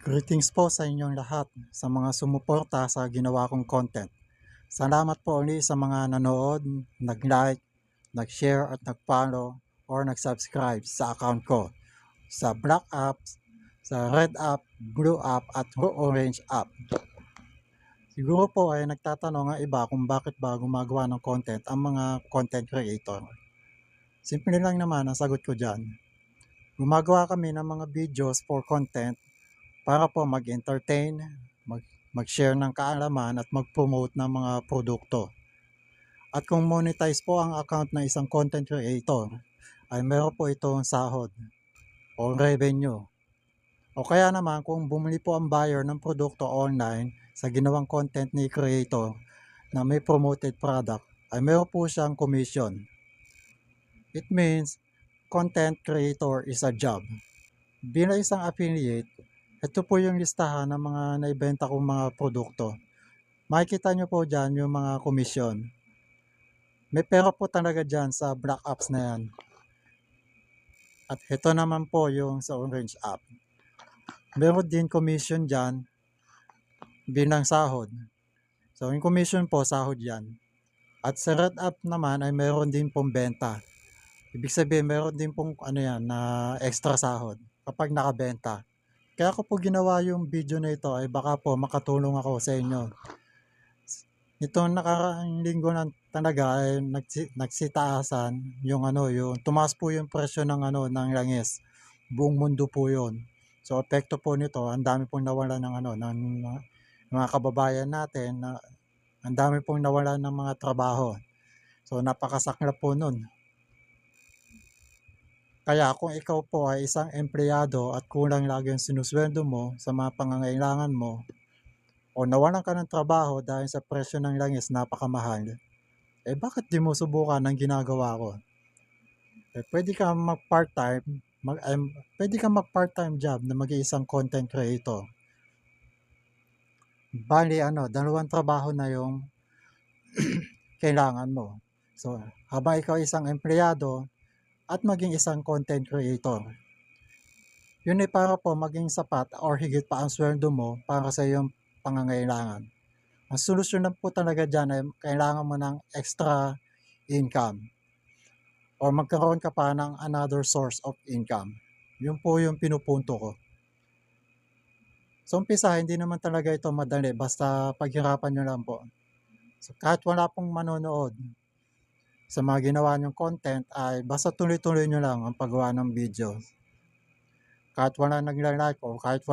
Greetings po sa inyong lahat sa mga sumuporta sa ginawa kong content. Salamat po ulit sa mga nanood, nag-like, nag-share at nag-follow or nag-subscribe sa account ko sa Black App, sa Red App, Blue App at Orange App. Siguro po ay nagtatanong ang iba kung bakit ba gumagawa ng content ang mga content creator. Simple lang naman ang sagot ko dyan. Gumagawa kami ng mga videos for content para po mag-entertain, mag-share ng kaalaman at mag-promote ng mga produkto. At kung monetize po ang account ng isang content creator, ay meron po itong sahod o revenue. O kaya naman kung bumili po ang buyer ng produkto online sa ginawang content ni creator na may promoted product, ay meron po siyang commission. It means content creator is a job. Bilang isang affiliate, ito po yung listahan ng mga naibenta kong mga produkto. Makikita nyo po dyan yung mga komisyon. May pera po talaga dyan sa Black Apps na yan. At ito naman po yung sa Orange App. Meron din commission dyan bilang sahod. So yung commission po, sahod yan. At sa Red App naman ay meron din pong benta. Ibig sabihin meron din pong na extra sahod kapag nakabenta. Kaya ko po ginawa yung video na ito ay baka po makatulong ako sa inyo. Itong nakaraang linggo lang talaga ay nagsitaasan yung yung tumaas po yung presyo ng langis. Buong mundo po 'yon. So epekto po nito, ang dami pong nawalan ng mga kababayan natin, na ang dami pong nawalan ng mga trabaho. So napakasaklap po nun. Kaya kung ikaw po ay isang empleyado at kulang lagi ang sinusweldo mo sa mga pangangailangan mo, o nawalan ka ng trabaho dahil sa presyo ng langis napakamahal, bakit di mo subukan ang ginagawa ko? Pwede kang mag-part-time job na mag-iisang content creator. Bali, dalawang trabaho na yung kailangan mo. So, habang ikaw isang empleyado at maging isang content creator, yun ay para po maging sapat or higit pa ang sweldo mo para sa iyong pangangailangan. Ang solusyon lang po talaga dyan ay kailangan mo ng extra income or magkaroon ka pa ng another source of income. Yun po yung pinupunto ko. So umpisa, hindi naman talaga ito madali, basta paghirapan nyo lang po. So kahit wala pong manonood sa mga ginawa nyong content, ay basta tuloy-tuloy nyo lang ang paggawa ng video. Kahit wala nagla-like o kahit wala